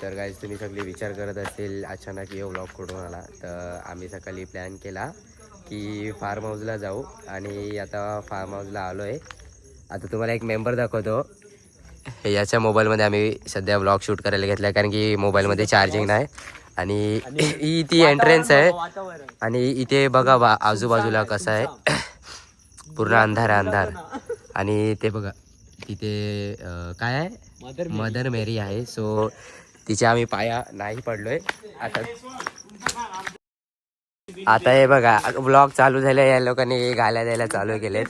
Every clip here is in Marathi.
तर गाईज तुम्ही सगळे विचार करत असेल अचानक ये व्लॉग कुठून आला, तर आम्ही सकाळी प्लॅन केला की फार्म हाऊसला जाऊ आणि आता फार्म हाऊसला आलो आहे. आता तुम्हाला एक मेंबर दाखवतो. याच्या मोबाईलमध्ये आम्ही सध्या व्लॉग शूट करायला घेतला आहे कारण की मोबाईलमध्ये चार्जिंग नाही आणि ही ती एंट्रन्स आहे आणि इथे बघा आजूबाजूला कसं आहे पूर्ण अंधार अंधार आणि ते बघा तिथे काय आहे मदर मेरी आहे. सो तिच्या आम्ही पाया नाही पडलोय. आता हे बघा व्लॉग चालू झाले, या लोकांनी गाल्या द्यायला चालू केले.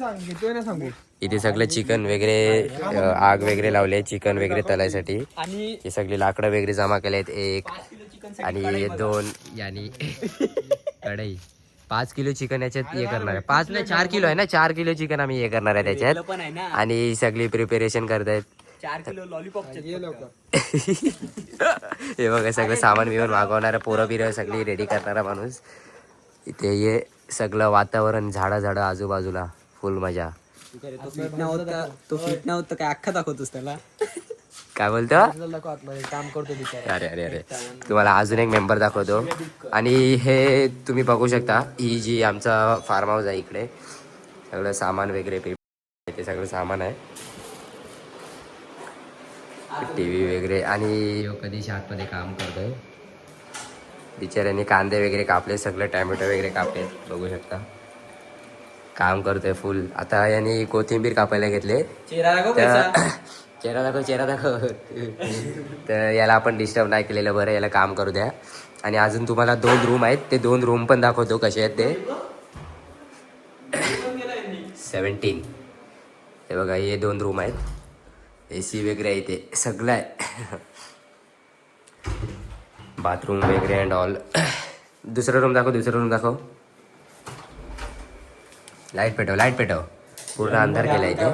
इथे सगळं चिकन वगैरे आग वगैरे लावले चिकन वगैरे तलायसाठी. हे सगळे लाकडं वगैरे जमा केलेत. 1 आणि 2 यानी कढई 5 किलो चिकन याच्यात हे करणार आहे. 5 नाही 4 किलो आहे ना, 4 किलो चिकन आम्ही हे करणार आहे त्याच्यात आणि सगळी प्रिपेरेशन करतायत. 4 किलो लॉलीपॉप हे बघा सगळं सामान बिमान मागवणारा पोरं बिरं सगळी रेडी करणारा माणूस. इथे हे सगळं वातावरण झाडं आजूबाजूला फुल मजा. तो फिट नाही होत काय अख्खा दाखवतोस त्याला. काय बोलतो काम करतो. अरे अरे अरे तुम्हाला अजून एक मेंबर दाखवतो. आणि हे तुम्ही बघू शकता ही जी आमचा फार्म हाऊस आहे. इकडे सगळं सामान वगैरे ते सगळं सामान आहे. TV वगैरे आणि कधी आतमध्ये काम करतोय. बिचाऱ्यांनी कांदे वगैरे कापले, सगळं टॅमॅटो वगैरे कापले बघू शकता. काम करतोय फुल. आता यांनी कोथिंबीर कापायला घेतले. चेहरा दाखव. तर याला आपण डिस्टर्ब नाही केलेलं बरं, याला काम करू द्या. आणि अजून तुम्हाला 2 रूम आहेत, ते 2 रूम पण दाखवतो कसे आहेत ते. 17 हे बघा हे 2 रूम आहेत. AC वगैरे आहे इथे सगळं आहे. बाथरूम वगैरे अँड ऑल. दुसरा रूम दाखव. लाईट पेटव. पूर्ण अंधार केला इथे.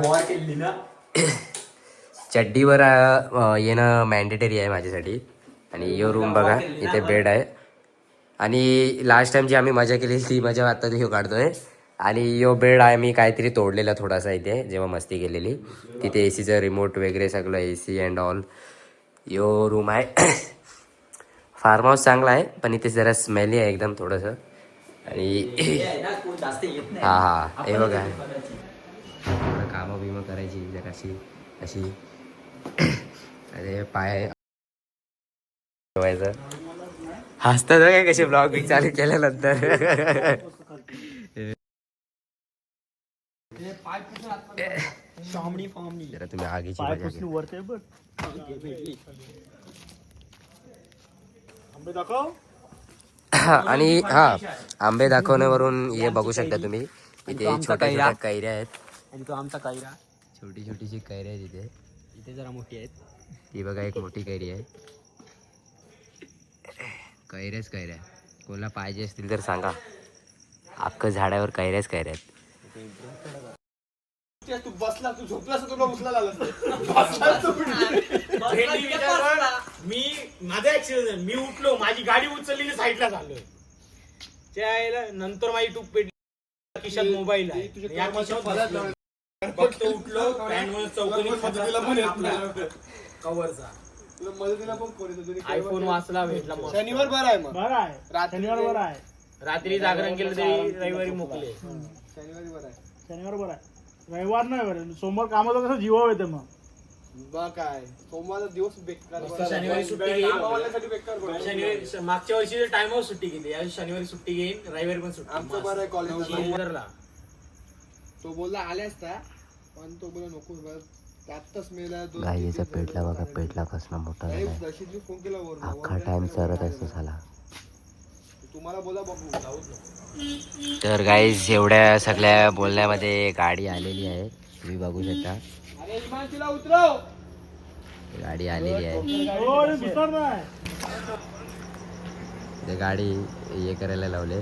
चड्डीवर येणं मॅन्डेटरी आहे माझ्यासाठी. आणि यो रूम बघा इथे बेड आहे. आणि लास्ट टाइम जी आम्ही मजा केली ती मजा आता ह्यो काढतोय. आणि यो बेड आहे मी काहीतरी तोडलेला थोडासा इथे जेव्हा मस्ती केलेली. तिथे ACचं रिमोट वगैरे सगळं AC and all. Yo room आहे. फार्म हाऊस चांगला आहे पण इथे जरा स्मेली आहे एकदम थोडंसं. आणि हा हे बघा थोडं कामं बिमं करायची जरा अशी अरे पाय ठेवायचं. हसतात काय कसे ब्लॉग बिग चालू केल्यानंतर. जरा तुम्ही आगीची मजा आणि आंबे दाखवण्यावरून हे बघू शकता तुम्ही इथे छोट्या कैऱ्या आहेत. आणि तो आमचा कैरा छोटीशी कैऱ्या आहेत इथे जरा मोठी आहेत. ती बघा एक मोठी कैरी आहे. कैऱ्या कोणाला पाहिजे असतील तर सांगा. अख्खं झाडावर कैऱ्याच आहेत. तू बसला तू झोपलास तुला उचला मी माझा ऍक्सिडेंट. मी उठलो माझी गाडी उचललेली साईडला झालोय. त्याला नंतर माझी टूप पेटली. खिशात मोबाईल आहे. फक्त उठलो कवरचा आयफोन वाचला भेटला. शनिवार बरं आहे. मग शनिवार बरं आहे. रात्री जागरण केलं तरी रविवारी मोकले. शनिवार बरं आहे. रविवार नाही बरं. सोमवार कामाला कसं जीवावर येते मग. काय सोमवारचा दिवस बेकार. शनिवारी सुट्टी घेईन. मागच्या वर्षी टाइमवर सुट्टी घेतली. या शनिवारी सुट्टी घेईन. रविवारी पण सुट्टी. आमचं बरं आहे कॉलेज. तो बोलला आले असता पण तो बोला नको. आत्ताच मेला. गाईचा पेटला बघा. पेटला कसला मोठा झाला. फोन केला अख्खा टाइम सरत असतो झाला. तुम्हाला बोला बघू. तर गाईज एवढ्या सगळ्या बोलण्यामध्ये गाडी आलेली आहे. तुम्ही बघू शकता गाडी आलेली आहे. गाडी हे करायला लावले.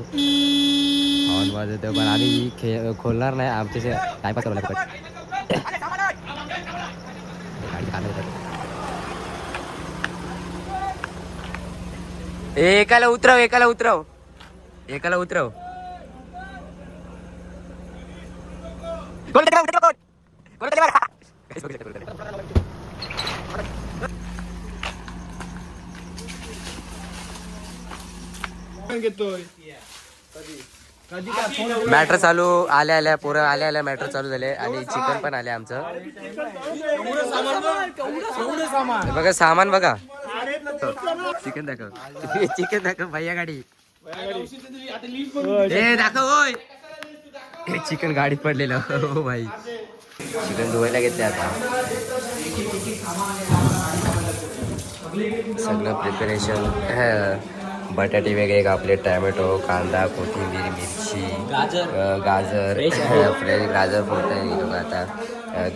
हॉर्न वाजवतो पण आम्ही खोलणार नाही. आमच्या टाइमपास करायला एकाला उतरव. घेतोय मॅटर चालू आल्या पोरं आल्या मॅटर चालू झाले आणि चिकन पण आले आमचं. हे बघा सामान बघा. चिकन दाखव चिकन दाखव भैया गाडी हे दाखव होय. चिकन गाडीत पडलेलं हो भाई. चिकन धुवायला घेतले आता. सगळं प्रिपरेशन बटाटे वगैरे कापले, टॅमॅटो, कांदा, कोथिंबीर, मिरची, गाजर फ्रेश गाजर फोडता आहे लोक आता.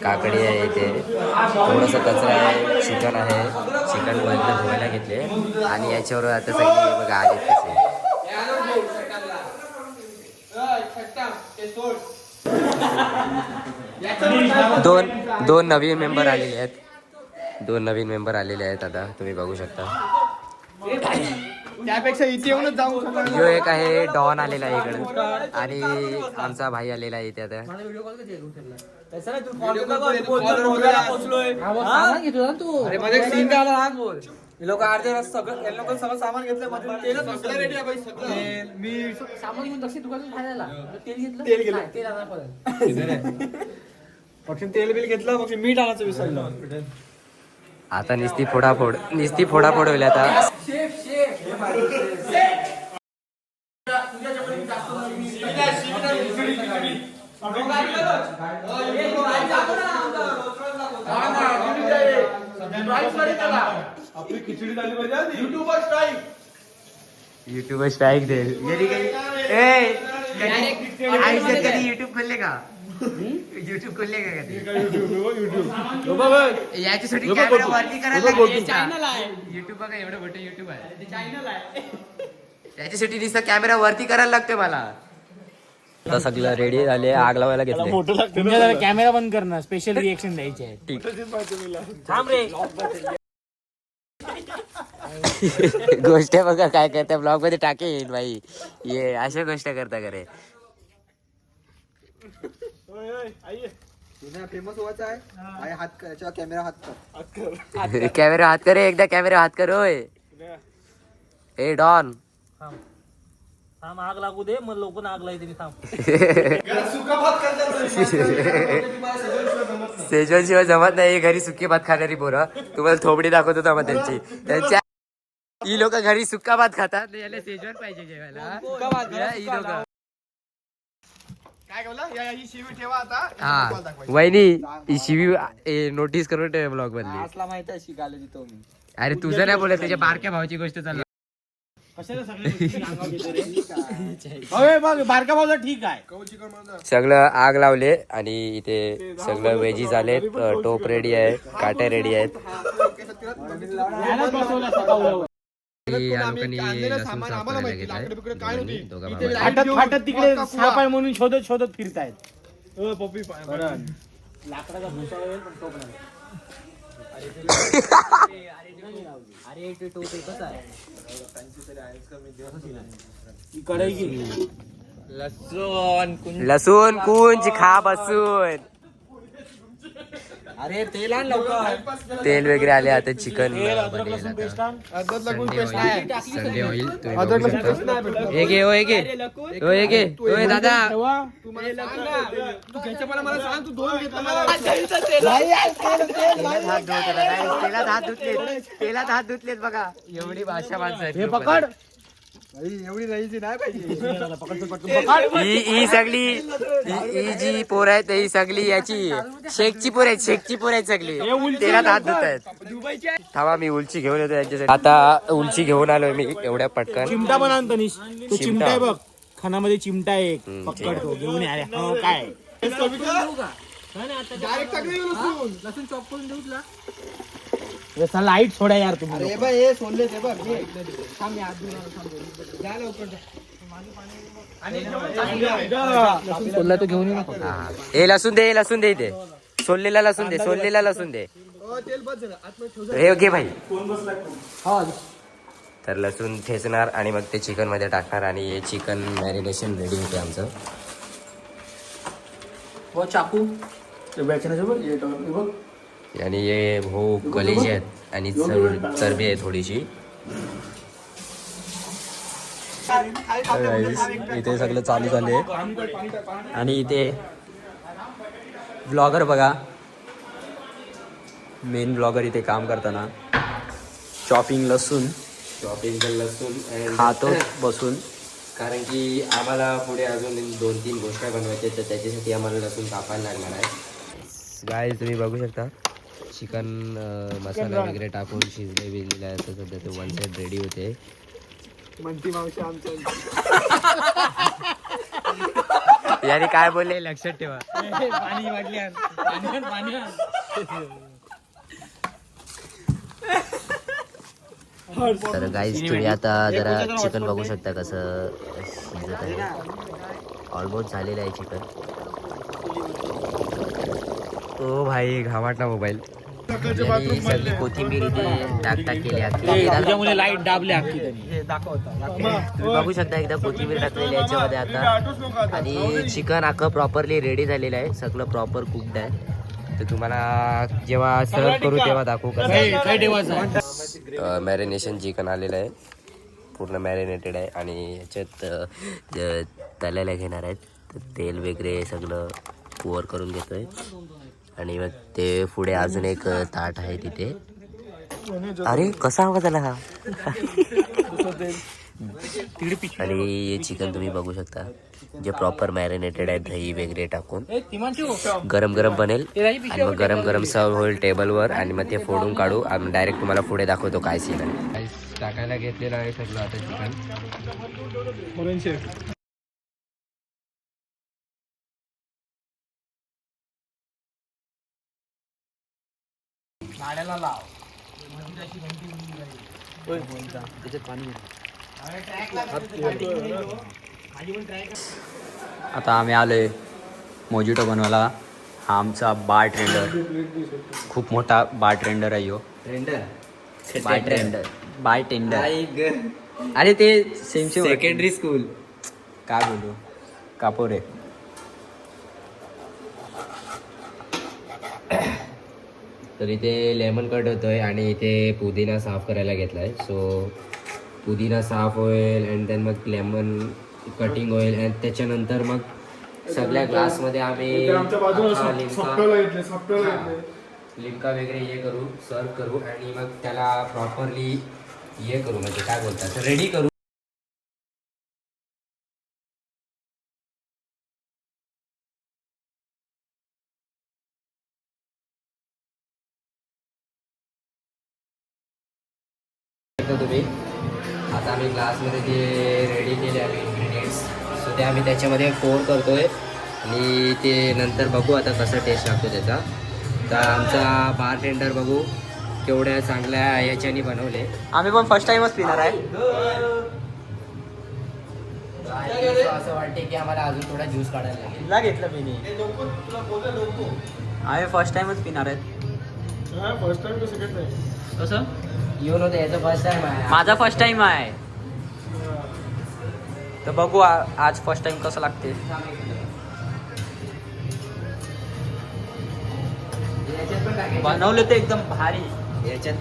काकडी आहे इथे, थोडंसं कचरा आहे, चिकन आहे. चिकन धुवायला घेतले आणि याच्यावर आता सगळे बघा आले तसे. दोन नवीन मेंबर आलेले आहेत. 2 नवीन मेंबर आलेले आहेत आता तुम्ही बघू शकता. त्यापेक्षा इथे येऊनच जाऊ. जो एक आहे डॉन आलेला आहे इकडे आणि आमचा भाई आलेला आहे इथे आता. लोक अर्धे रस्ते सगळं सामान घेतलं मी सामान घेऊन दक्षिण दुकानात खायला तेल घेतलं पक्ष तेल बिल घेतलं मग मीठ आणायचं विसरलं. आता निस्ती फोडाफोड होईल आता. आपली खिचडी झाली पाहिजे. युट्यूबर स्ट्राईक दे. कधी युट्यूब खोलले का? युट्यूब खोलले का कधी? याच्यासाठी कॅमेरा वरती करायला लागते. युट्यूब बघा एवढं मोठं युट्यूब आहे. याच्यासाठी नुसतं कॅमेरा वरती करायला लागतोय मला. आता सगळं रेडी झाले, आग लावायला घेतले. कॅमेरा बंद करणं स्पेशल रिएक्शन द्यायचे आहे. थांब रे. गोष्ट बघा काय करता ब्लॉग मध्ये टाकेल भाई. ये अशा गोष्ट करता करे. फेमस व्हायचं आहे. हात कर कॅमेरा हात कर. कॅमेरा हात करे एकदा. कॅमेरा हात कर होय. ए डॉन थांब आग लागू दे मग लोक आग लावते मी. थांब सेजवान शिवाय जमत नाही. घरी सुकी भात खाणारी पोरं तुम्हाला थोबडी दाखवत होता मग त्यांच्या. ही लोक घरी सुक्का भात खातात, याला सेजवान पाहिजे जेवायला. ही लोक काय बोला ही शिवी ठेवा आता. हा वहिनी ही शिवी नोटीस करून ठेव ब्लॉग मधली. असला माहिती आहे शिकायला देतो मी. अरे तुझं नाही बोलत, त्याच्या बारक्या भावाची गोष्ट चालू. बारका भाऊ ठीक आहे. सगळं आग लावले आणि इथे सगळं वेजीज आले. टोप रेडी आहे, काटे रेडी आहेत. या लोकांनी लसूण साफ करायला घेतलाय. दोघा फाटत तिकडे साप आहे म्हणून शोधत फिरतायत. लाकडाचा भुसा होईल पण टोप नाही. अरे ते टोप कसं आहे. कढई गेली. लसूण कुंज खा बसून. अरे तेल आण लवकर. तेल वगैरे आले. आता चिकन संडे ऑइल एक दादा. तेलात हात धुतलेत बघा. एवढी भाषा माणसं पकड. एवढी राहायची नाही पाहिजे. ही सगळी ही जी पोर आहेत ही सगळी याची शेकची पोर आहेत सगळी. तेलात हात धुत आहेत. थांबा मी उलची घेऊन येतो यांच्यासाठी. आता उलची घेऊन आलोय मी एवढ्या पटकन. चिमटा पण आणतो निश. तो चिमटा आहे बघ खानामध्ये. चिमटा आहे एक पकडतो घेऊन आले. काय लसूण चॉप करून देऊ तुला. लाईट सोडा यार तुम्ही. सोडले ते बघ. सोडला तो घेऊन येऊ नको. हे लसूण दे इथे. सोललेला लसूण दे. हे घे भाई. तर लसूण ठेचणार आणि मग ते चिकन मध्ये टाकणार आणि हे चिकन मॅरिनेशन रेडी होते आमचं. चाकू आणि हे कलेजी आहेत आणि चरबी आहे थोडीशी. इथे सगळं चालू झाले आणि इथे ब्लॉगर बघा, मेन ब्लॉगर इथे काम करताना शॉपिंग लसूण खातो बसून, कारण की आम्हाला पुढे अजून 2-3 गोष्टी बनवायच्या तर त्याच्यासाठी आम्हाला लसूण कापायला लागणार आहे. गाय तुम्ही बघू शकता चिकन मसाला वगैरे टाकून शिजले बिजलेले आहे. तर सध्या ते वन साईड रेडी होते. म्हणती मावशी आमच्या याने काय बोलले लक्षात ठेवा. पाणी वाटली पाणी तर गाईज तुम्ही आता जरा चिकन बघू शकता कसं शिजत आहे. ऑलमोस्ट झालेलं आहे चिकन. ओ भाई घावाटला मोबाईल. सगळी कोथिंबीर इथे टाक केली आहे. लाईट दाबले अख्खी त्यांनी. तुम्ही बघू शकता एकदा कोथिंबीर टाकलेली आहे याच्यामध्ये आता. आणि चिकन अख्खं प्रॉपरली रेडी झालेलं आहे, सगळं प्रॉपर कुक्ड आहे. तर तुम्हाला जेव्हा सर्व करू तेव्हा दाखवू कसं. मॅरिनेशन चिकन आलेलं आहे, पूर्ण मॅरिनेटेड आहे. आणि याच्यात तळायला घेणार आहेत. तर तेल वगैरे सगळं पोअर करून घेतोय. आणि मग ते पुढे अजून एक ताट आहे तिथे. अरे कसा आवाज आला हा. आणि चिकन तुम्ही बघू शकता जे प्रॉपर मॅरिनेटेड आहे, दही वगैरे टाकून गरम गरम बनेल. आणि मग गरम गरम सर्व होईल टेबलवर. आणि मग ते फोडून काढू. आम्ही डायरेक्ट तुम्हाला पुढे दाखवतो काय सीन आहे. टाकायला घेतलेलं आहे सगळं आता चिकन. आता आम्ही आलोय मोजिटो बनवायला. हा आमचा बार ट्रेंडर, खूप मोठा बार ट्रेंडर आहे ह्यो. बार टेंडर अरे ते सेम सेकंडरी स्कूल काय बोलू कापोरे. तर इथे लेमन कट होतोय आणि इथे पुदिना साफ करायला घेतलाय. सो पुदिना साफ होईल आणि देन मग लेमन कटिंग होईल. आणि त्याच्यानंतर मग सगळ्या ग्लासमध्ये आम्ही लिमका वगैरे हे करू, सर्व करू. आणि मग त्याला प्रॉपरली हे करू, म्हणजे काय बोलतात रेडी करू. तुम्ही आता आम्ही ग्लासमध्ये जे रेडी केले आम्ही इन्ग्रेडियंट्स, सो ते आम्ही त्याच्यामध्ये पोर करतोय. आणि ते नंतर बघू आता कसं टेस्ट लागतो त्याचा. तर आमचा बार टेंडर बघू केवढ्या चांगल्या ह्याच्याने बनवले. आम्ही पण फर्स्ट टाइमच पिणार आहे. असं वाटते की आम्हाला अजून थोडा ज्यूस काढायला लागेल. ला घेतलं मी आम्ही फर्स्ट टाइमच पिणार आहेत. फर्स्ट टाइम कसं घेतलंय कसं येऊन होतं याचं फर्स्ट टाइम आहे. माझा फर्स्ट टाइम आहे. तर बघू आज फर्स्ट टाइम कसं लागते. बनवलं तर एकदम भारी. याच्यात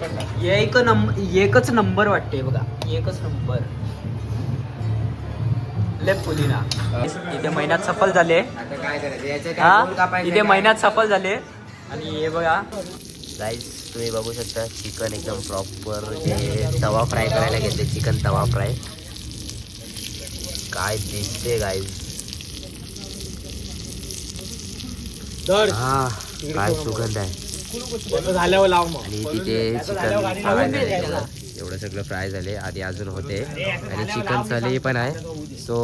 पण एकच नंबर वाटते बघा, एकच नंबर. लेप पुदिना इथे महिन्यात सफल झाले. आता काय करायचं याचं हा इथे महिन्यात सफल झाले. आणि हे बघा गाईज तुम्ही बघू शकता चिकन एकदम प्रॉपर जे तवा फ्राय करायला घेतले. चिकन तवा फ्राय काय दिसते गाईज. हा काय सुगंध आहे. झाल्यावर लाव मग. आणि तिथे चिकन फ्राय झाले, एवढं सगळं फ्राय झाले. आधी अजून होते. आणि चिकन सली पण आहे. सो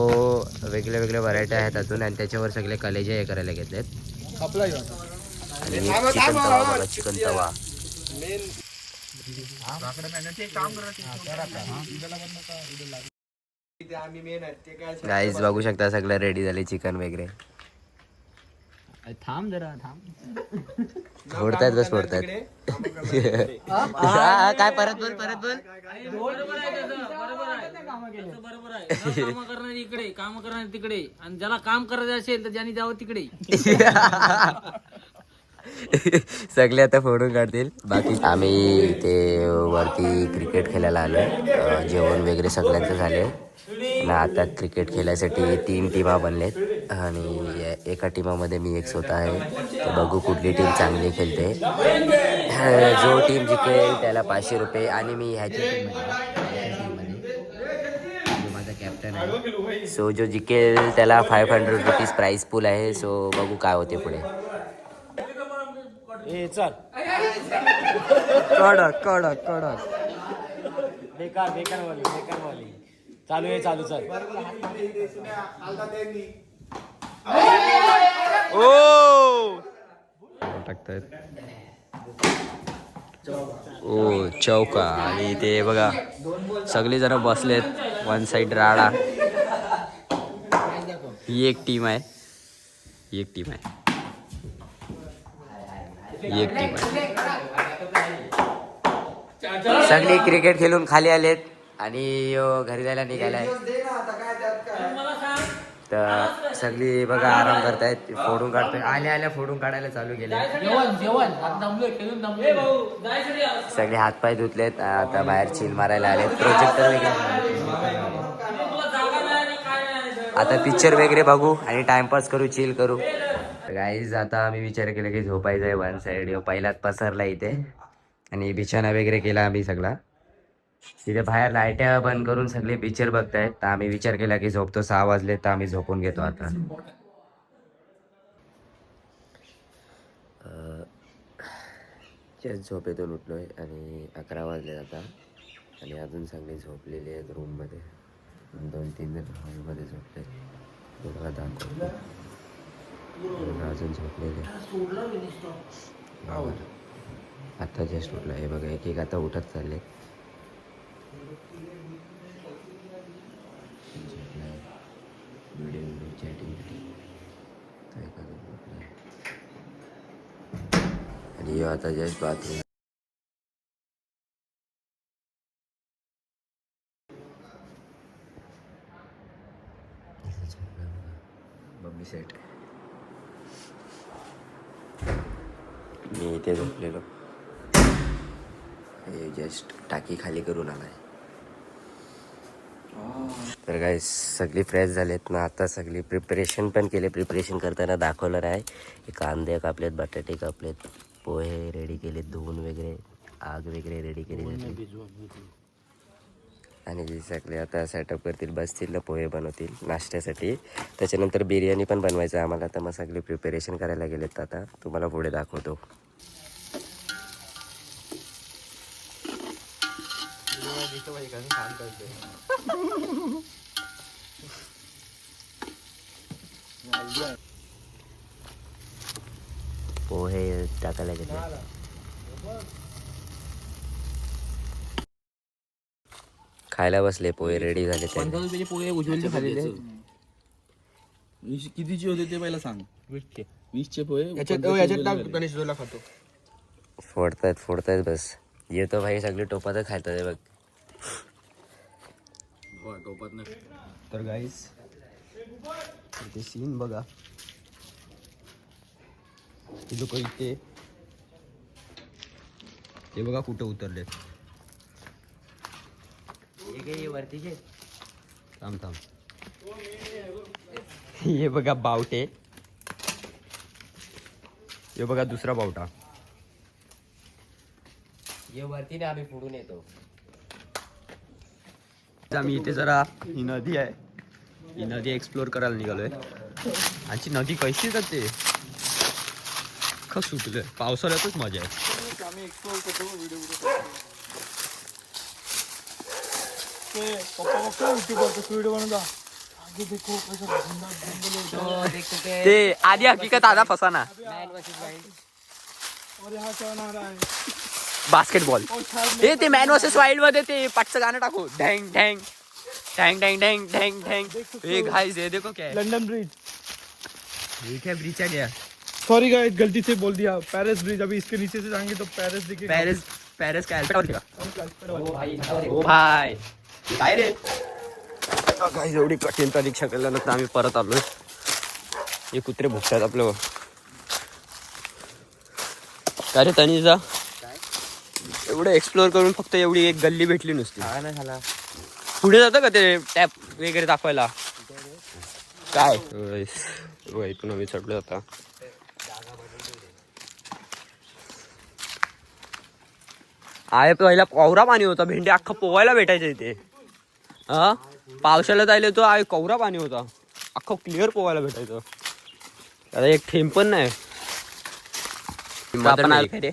वेगळे वेगळे व्हरायटी आहेत अजून. आणि त्याच्यावर सगळे कलेजे हे करायला घेतलेत. आणि चिकन तवा बघा, चिकन तवा. गाईज बघू शकता सगळं रेडी झाले चिकन वगैरे. थांब जरा थांब. फोडतायत बस फोडतायत. काय परत बोल काम करणार इकडे, काम करणार तिकडे. आणि ज्याला काम करायचं असेल तर ज्यांनी जावं तिकडे. सगळे आता फोडून काढतील. बाकी आम्ही ते वरती क्रिकेट खेळायला आलो. जेवण वगैरे सगळ्यांचं झाले ना. आता क्रिकेट खेळायसाठी 3 टीमा बनलेत आणि एका टीमामध्ये मी एक स्वतः आहे. तर बघू कुठली टीम चांगली खेळते. जो टीम जिंकेल त्याला 500 रुपये आणि मी ह्याच्या टीममध्ये जो माझा कॅप्टन आहे. सो जो जिंकेल त्याला 500 रुपीज प्राईज पूल आहे. सो बघू काय होते पुढे. चल कडक कडक कडक. बेकार वाली चालू आहे चालू चल. ओ टाकतात. ओ चौका. आणि ते बघा सगळे जरा बसलेत वन साइड राडा. ही एक टीम आहे. सगळी क्रिकेट खेळून खाली आलेत आणि घरी जायला निघालाय. तर सगळी बघा आराम करतायत. फोडून काढतोय. आल्या फोडून काढायला चालू केले. सगळे हातपाय धुतलेत. आता बाहेर चिल मारायला आलेत. प्रोजेक्टर वगैरे आता पिक्चर वगैरे बघू आणि टाइमपास करू, चिल करू. गाईज आता आम्ही विचार केला की झोपायचं आहे वन साईड. पहिलाच पसरला इथे आणि बिछाना वगैरे केला आम्ही सगळा. तिथे बाहेर लाईट्या बंद करून सगळे पिक्चर बघतायत. तर आम्ही विचार केला की झोपतो. 6 वाजले तर आम्ही झोपून घेतो आता. जस्ट झोपेतून उठलोय आणि 11 वाजले आता आणि अजून सगळे झोपलेले आहेत रूममध्ये. 2-3 जण हॉलमध्ये झोपले. थोडा दाखवतो अजून झोपलेले. आता जस्ट उठला. हे बघा एक आता उठत चालले. व्हिडिओ चॅटिंग आणि आता जस्ट बाथरूम. बब्बी सेट. मी इथे झोपलेलो. हे जस्ट टाकी खाली करून आलाय. तर काय सगळी फ्रेश झालेत ना. आता सगळी प्रिपरेशन पण केले. प्रिपरेशन करताना दाखवलं आहे. कांदे कापलेत, बटाटे कापलेत, पोहे रेडी केलेत, धुवून वगैरे, आग वगैरे रेडी केली. आणि जे सगळे आता सेटअप करतील, बसतील ना, पोहे बनवतील नाश्त्यासाठी. त्याच्यानंतर बिर्याणी पण बनवायचं आहे आम्हाला. तर मग सगळे प्रिपरेशन करायला गेलेत. आता तुम्हाला पुढे दाखवतो. पोहे टाकायला घेतले. खायला बसले. पोहे रेडी झाले. पोहे उज्ज्वलचे खाल्लेले. कितीचे होते ते पहिला सांग. 20चे पोहे. याच्यात खातो. फोडतायत बस. येतो भाई सगळे टोपातच खायतात बघ. तर गाईस ते सीन बघा. ते लोक इथे ते बघा कुठं उतरलेत. वरतीचे थांब. हे बघा बावटे. हे बघा दुसरा बावटा. ये वरतीने आम्ही फोडून येतो. आम्ही इथे जरा ही नदी आहे. ही नदी एक्सप्लोर करायला निघालोय. आणि नदी कशी जाते खस सुटले. पावसाळ्यातच मजा आहे. आम्ही एक्सप्लोर करतो. व्हिडिओ बनवता. ते आधी हकीकत आधा फसाना. बास्केटबॉल. ते मॅन वर्सेस वाईल्ड मध्ये ते पाठचं गाणं टाकू. ढँग ढँग ढँग ढँग ढँग ढँग ढँग. हे गाइस ये देखो क्या है. London bridge. ये क्या ब्रिज आ गया. सॉरी गाइस गलती से बोल दिया. Paris bridge. अभी इसके नीचे से जाएंगे तो पेरिस दिखेगा. पेरिस का ओ भाई काय रे. गाइस एवढी कठीण परीक्षा केल्यानंतर आम्ही परत आलोय. हे कुत्रे भुकतात आपलं. अरे तनिजा एवढं एक्सप्लोर करून फक्त एवढी एक गल्ली भेटली नुसती. हा ना झाला. पुढे जातं का ते टॅप वगैरे दाखवायला काय इथून आम्ही चढलो आता. आहे पहिला कोवरा पाणी होता, भेंडी अख्खा पोवायला भेटायचं इथे. हा पावसाळ्यात आले तो आहे कोवरा पाणी होता, अख्खं क्लिअर पोवायला भेटायचं. आता एक थेंब पण नाही. आपण आलो काय रे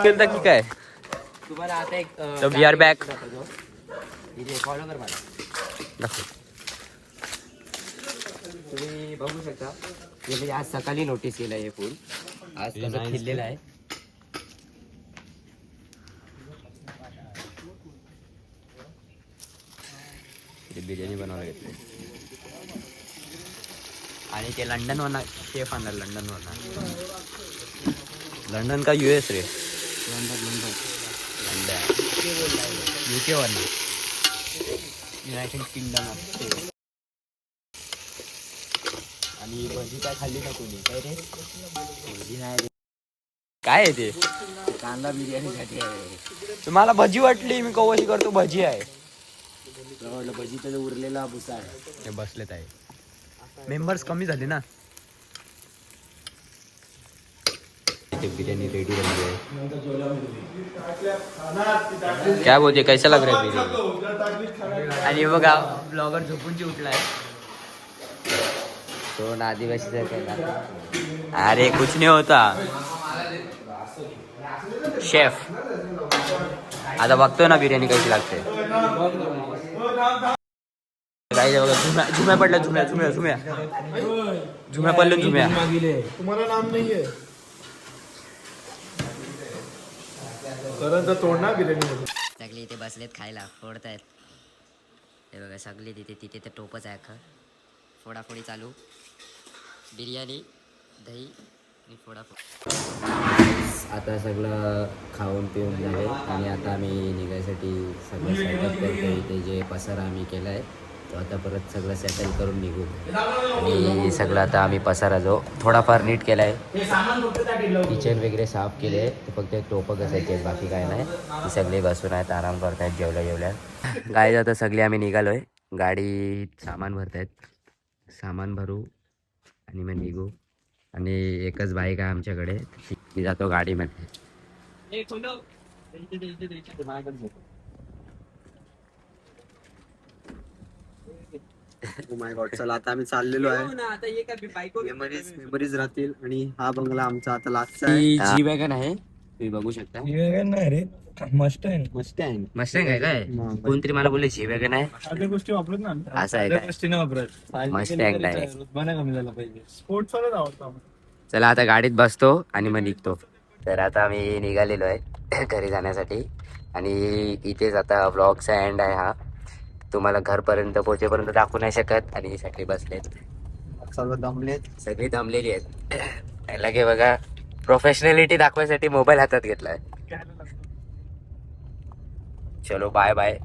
केलं की काय. तुम्हाला आता एक वी आर बॅक. फॉलो कर मला. तुम्ही बघू शकता म्हणजे आज सकाळी नोटीस केलं आहे हे फुल. आज कसं खिल्लेलं आहे. बिर्याणी बनवायला घेतली आणि ते लंडन वरना शेफ आणणार. लंडन का US रे. लंडन UK वरना युनायटेड किंगडम. आणि भजी काय खाल्ली का कोणी काय रे. भजी नाही काय आहे ते. कांदा बिर्याणीसाठी आहे. तुम्हाला भजी वाटली मी कवाशी करतो भजी आहे. भजीचा जो उरलेला भुसा आहे ते बसलेत आहे. मेंबर्स कमी झाले ना. बिर्याणी रेडी झाली आहे. क्या बोलते कैसा लग रहा है बिर्याणी. आणि बघा ब्लॉगर झोपूनची उठलाय. तो आदिवासीचा केला. अरे कुछ नाही होता शेफ. आता बघतोय ना बिर्याणी कशी लागते. काय बघा झुम्या पडल्या. झुम्या पडल्या. तुम्हाला नाम नाहीये तोड ना बिर्याणी. सगळे इथे बसलेत खायला फोडतायत. हे बघा सगळे तिथे तर टोपच आहे अख्खं. फोडाफोडी चालू. बिर्याणी दही आणि फोडाफोडी. आता सगळं खाऊन पिऊन झाले आणि आता आम्ही निघायसाठी सगळं सेटअप करतो. इथे जे पसारा आम्ही केला आहे तो आता परत सगळं सेटल करून निघू. आणि सगळं आता आम्ही पसारा जो थोडाफार नीट केला आहे. किचन वगैरे साफ केले आहे. ते फक्त एक टोपं घासायचे आहेत, बाकी काय नाही. ते सगळे बसून आहेत, आराम करतायत जेवल्या. काय आता सगळे आम्ही निघालो आहे. गाडीत सामान भरतायत. सामान भरू आणि मग निघू. आणि एकच बाईक आहे आमच्याकडे, मी जातो गाडीमध्ये. माय गॉड. चला आता आम्ही चाललेलो आहे. मेमरीज राहतील. आणि हा बंगला आमचा आता लास्टचा आहे. जी वॅगन आहे, तुम्ही बघू शकता. नाही रे मस्त आहे. मस्टँग आहे काय. कोणतरी मला बोलले जी वॅगन आहे. सगळ्या गोष्टी वापरत ना असं आहे काय. मस्टँग आहे. कमी झाला पाहिजे. स्पोर्ट्स वालाच आवडतो. चला आता गाडीत बसतो आणि मग निघतो. तर आता आम्ही निघालेलो आहे घरी जाण्यासाठी. आणि इथेच आता व्लॉगचा एंड आहे हा. तुम्हाला घरपर्यंत पोहोचेपर्यंत दाखवू नाही शकत. आणि सगळे बसलेत, सगळी दमलेली आहेत. त्याला की बघा प्रोफेशनॅलिटी दाखवायसाठी मोबाईल हातात घेतलाय. चलो बाय बाय.